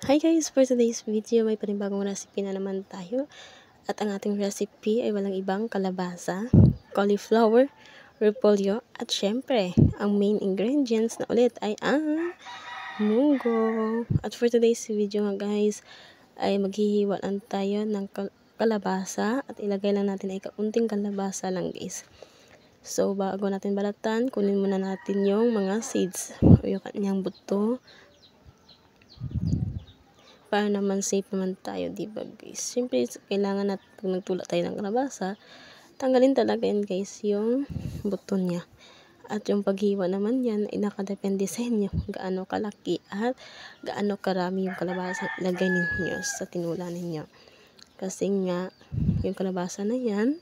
Hi guys! For today's video, may panibagong recipe na naman tayo. At ang ating recipe ay walang ibang kalabasa, cauliflower, repolyo, at syempre, ang main ingredients na ulit ay ang munggo. At for today's video nga guys, ay maghihiwa lang tayo ng kalabasa at ilagay lang natin ay kaunting kalabasa lang guys. So, bago natin balatan, kunin muna natin yung mga seeds o yung kanyang buto. Para naman safe naman tayo, diba guys? Siyempre, kailangan natin pag nagtula tayo ng kalabasa, tanggalin talaga yan guys yung buto niya. At yung paghiwa naman yan ay nakadepende sa inyo gaano kalaki at gaano karami yung kalabasa ilagay ninyo sa tinula ninyo. Kasi nga, yung kalabasa na yan,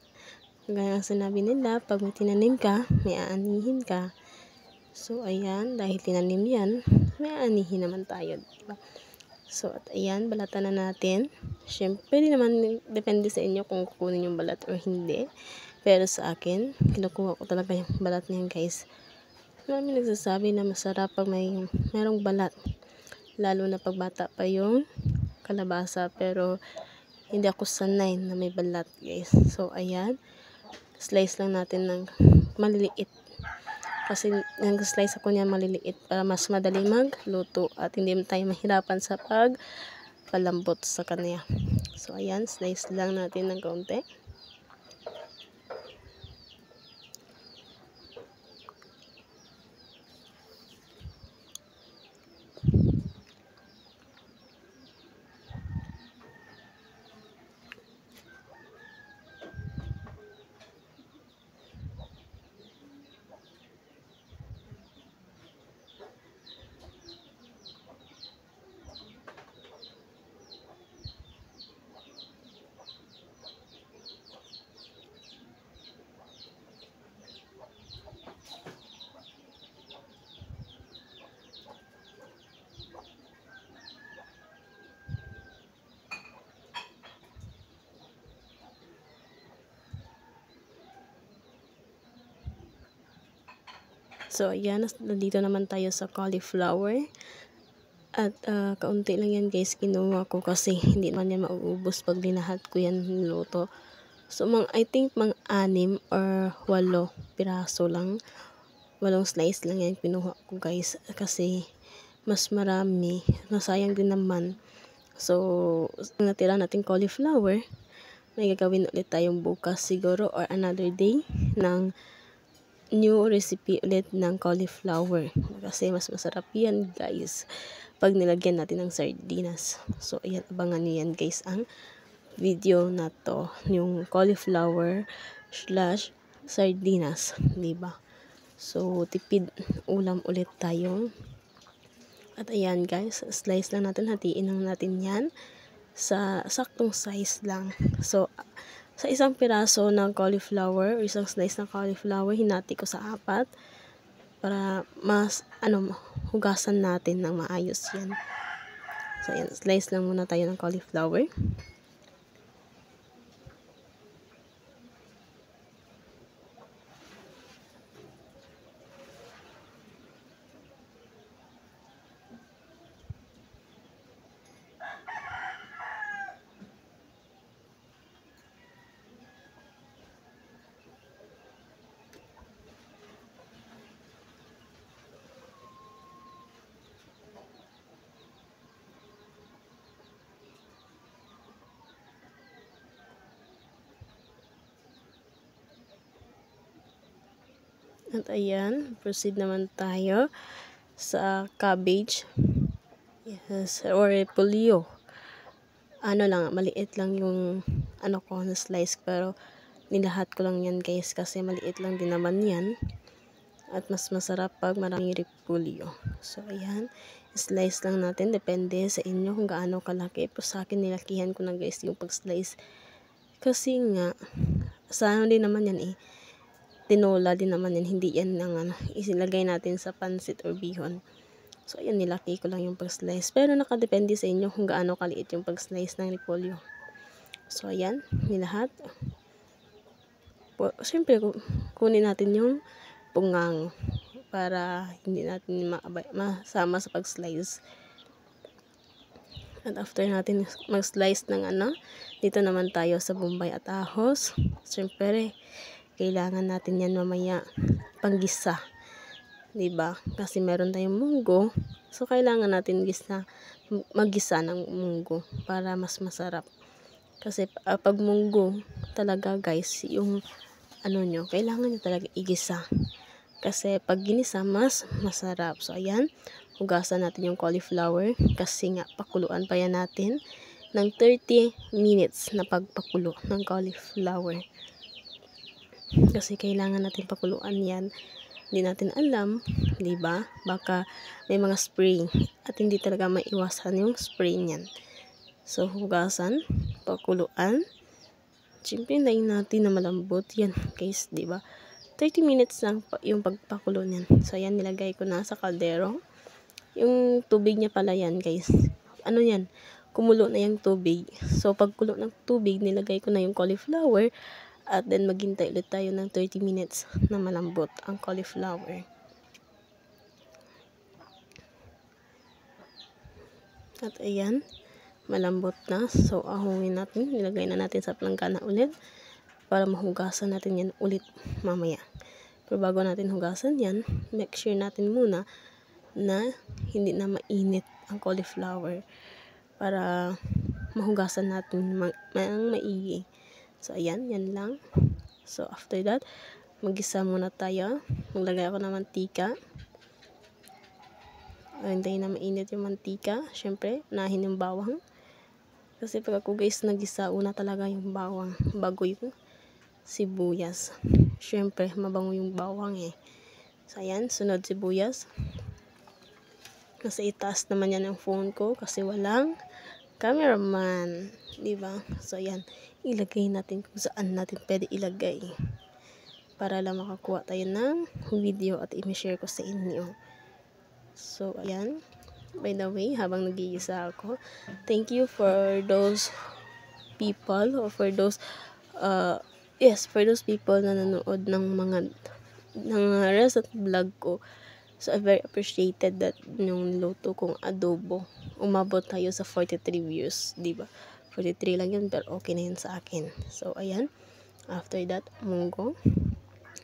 gaya ang sinabi nila, pag may tinanim ka, may aanihin ka. So, ayan, dahil tinanim yan, may aanihin naman tayo, diba? So, at ayan, balatan na natin. Siyempre, naman, depende sa inyo kung kukunin yung balat o hindi. Pero sa akin, kinukuha ko talaga yung balat niyan, guys. Marami nagsasabi na masarap pag mayroong balat. Lalo na pag bata pa yung kalabasa. Pero, hindi ako sanay na may balat, guys. So, ayan. Slice lang natin ng maliliit. Kasi nag-slice ako niya maliliit para mas madali magluto at hindi tayo mahirapan sa pagpalambot sa kanya. So, ayan, slice lang natin ng kaunti. So, ayan, nandito naman tayo sa cauliflower. At kaunti lang yan guys, kinuha ko kasi hindi naman yan mauubos pag dinahat ko yan niluto. So, I think mga 6 or 8 piraso lang. 8 slice lang yan pinuha ko guys. Kasi mas marami, nasayang din naman. So, natira natin cauliflower. May gagawin ulit tayong bukas siguro or another day ng new recipe ulit ng cauliflower. Kasi mas masarap yan guys pag nilagyan natin ng sardinas. So, ayan, abangan nyo yan guys ang video na to. Yung cauliflower / sardinas. Diba? So, tipid ulam ulit tayo. At ayan guys, slice lang natin, hatiin lang natin yan sa saktong size lang. So, sa isang piraso ng cauliflower, isang slice ng cauliflower, hinati ko sa 4 para mas, hugasan natin ng maayos yan. So, ayan, slice lang muna tayo ng cauliflower. At ayan, proceed naman tayo sa cabbage. Yes, or repolyo. Maliit lang yung ko na slice, pero nilahat ko lang yan guys kasi maliit lang din naman yan. At mas masarap pag maraming repolyo. So, ayan, slice lang natin. Depende sa inyo kung gaano kalaki. Pero sa akin, nilakihan ko na guys yung pag-slice. Kasi nga, sa din naman yan tinola din naman yan, hindi yan isilagay natin sa pansit or bihon. So, ayan, nilaki ko lang yung pag-slice. Pero nakadepende sa inyo kung gaano kaliit yung pag-slice ng repolyo. So, ayan, nilahat. Siyempre, kunin natin yung pungang para hindi natin masama sa pag-slice. At after natin mag-slice ng dito naman tayo sa bombay at ahos. Siyempre, kailangan natin yan mamaya panggisa. Diba? Kasi meron tayong munggo. So, kailangan natin maggisa ng munggo para mas masarap. Kasi pag munggo talaga guys, yung kailangan nyo talaga igisa. Kasi pag ginisa, mas masarap. So, ayan. Hugasan natin yung cauliflower. Kasi nga, pakuluan pa yan natin ng 30 minutes na pagpakulo ng cauliflower. Kasi kailangan natin pakuluan yan. Hindi natin alam, di ba? Baka may mga spray at hindi talaga maiwasan yung spray niyan. So, hugasan, pakuluan. Siyempre, hintayin natin na malambot yan, guys, di ba? 30 minutes lang yung pagpakulo niyan. So, ayan, nilagay ko na sa kaldero. Yung tubig niya pala yan, guys. Yan? Kumulo na yung tubig. So, pagkulo ng tubig, nilagay ko na yung cauliflower. At then, maghintay ulit tayo ng 30 minutes na malambot ang cauliflower. At ayan, malambot na. So, ahungin natin. Nilagay na natin sa planggana ulit para mahugasan natin yan ulit mamaya. Pero bago natin hugasan yan, make sure natin muna na hindi na mainit ang cauliflower para mahugasan natin maigi. So, ayan, yan lang. So, after that, mag-isa muna tayo. Maglagay ako ng mantika. Hintayin na mainit yung mantika. Siyempre, unahin yung bawang. Kasi pag ako guys nag-isa, una talaga yung bawang. Bago yung sibuyas. Siyempre, mabango yung bawang eh. So, ayan, sunod sibuyas. Kasi itaas naman yan ang phone ko kasi walang cameraman. Diba? So, ayan. Ilagay natin kung saan natin pwede ilagay para lang makakuha tayo ng video at i-share ko sa inyo. So, ayan. By the way, habang nag-iisa ako, thank you for those people or for those for those people na nanood ng rest at vlog ko. So, I very appreciated that nung luto kong adobo. Umabot tayo sa 43 views, diba? 43 lang yun, pero okay na yun sa akin. So, ayan. After that, munggo.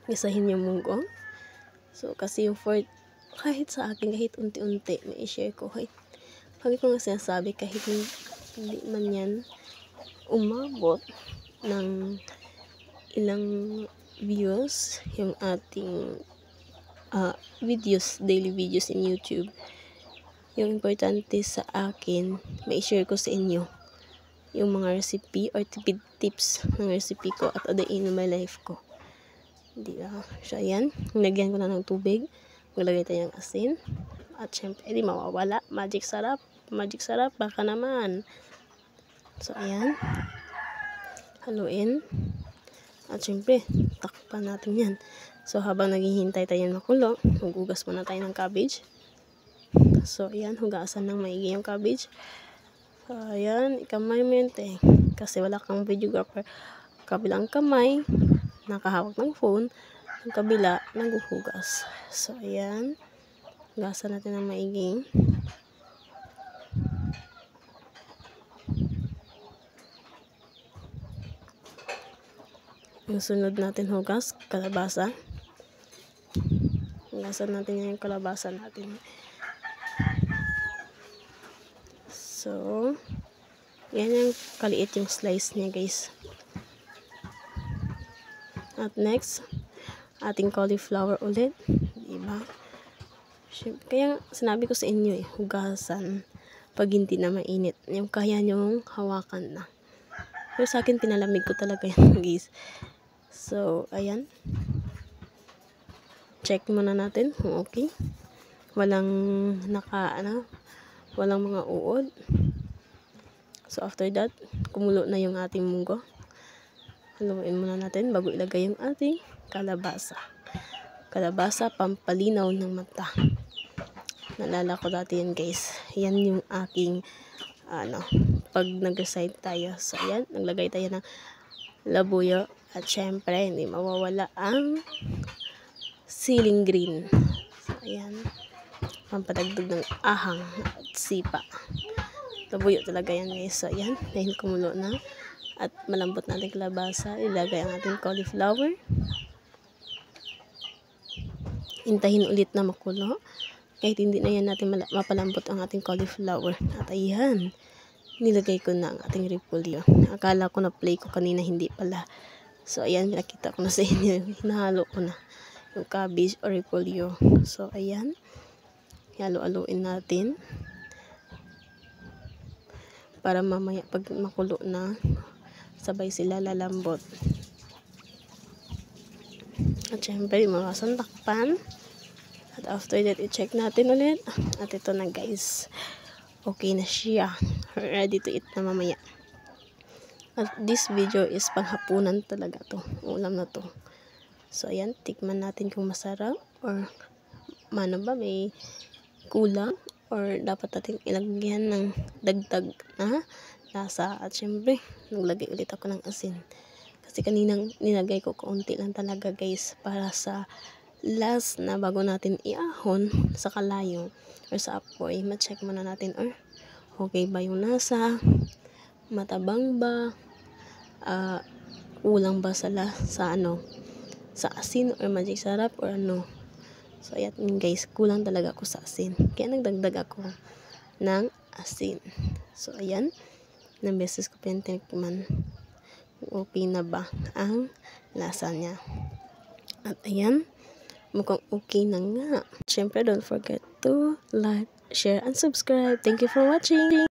Isahin yung munggo. So, kasi yung kahit sa akin, kahit unti-unti, may i-share ko. Lagi ko nga sinasabi, kahit hindi man yan umabot ng ilang views, yung ating daily videos in YouTube. Yung importante sa akin, may i-share ko sa inyo yung mga recipe or tips ng recipe ko at a day in my life ko. So, ayan. Nilagyan ko na ng tubig. Maglagay tayo ng asin. At syempre, di mawawala. Magic sarap. Magic sarap. Baka naman. So, ayan. Haluin. At syempre, takpan natin yan. So, habang naghihintay tayo makulo, maghugas muna tayo ng cabbage. So, ayan. Hugasan ng maigi yung cabbage. Ayan, ikamay mo yun kasi wala kang videographer. Kabilang kamay, nakahawak ng phone, ang kabila, naghuhugas. So, ayan, hugasan natin ng maigi. Yung sunod natin hugas, kalabasa. Hugasan natin yung kalabasa natin. So, yan yung kaliit yung slice niya guys. At next, ating cauliflower ulit. Diba? Kaya sinabi ko sa inyo hugasan pag hindi na mainit. Yung kaya nyong hawakan na. Pero sa akin, pinalamig ko talaga yan guys. So, ayan. Check muna natin kung okay. Walang walang mga uod. So, after that, kumulo na yung ating munggo. Haluin muna natin bago ilagay yung ating kalabasa. Kalabasa, pampalinaw ng mata. Naalala ko dati yan guys. Yan yung aking, pag nag-recite tayo. So, ayan, naglagay tayo ng labuyo. At syempre, hindi mawawala ang ceiling green. So, ayan. Pampadagdag ng ahang at sipa. Labuyo talaga yan guys. So ayan, dahil kumulo na at malambot na ating kalabasa, ilagay ang ating cauliflower. Hintahin ulit na makulo kahit hindi na yan natin mapalambot ang ating cauliflower. At ayan, nilagay ko na ang ating repolyo. Akala ko na play ko kanina, hindi pala. So ayan, nakita ko na sa inyo, hinahalo ko na yung cabbage or repolyo. So ayan, halo-haloin natin para mamaya pag makulo na, sabay sila lalambot. At syempre, mawasang takpan. At after that, i-check natin ulit. At ito na guys. Okay na siya. Ready to eat na mamaya. At this video is panghapunan talaga to. Ulam na to. So, ayan. Tikman natin kung masarap. Or, mano ba? May kulang. Or, dapat natin ilagyan ng dagdag na lasa. At syempre, naglagay ulit ako ng asin. Kasi kaninang nilagay ko kaunti lang talaga guys. Para sa last na bago natin iahon sa kalayo or sa apoy, ma-check muna natin or okay ba yung nasa, matabang ba, kulang ba sa asin or magic sarap or ano. So ayan guys, kulang talaga ako sa asin, kaya nagdagdag ako ng asin. So ayan, ng beses ko pa yung tinikman, okay na ba ang lasa niya. At ayan, mukhang okay na nga. Siyempre, don't forget to like, share, and subscribe. Thank you for watching.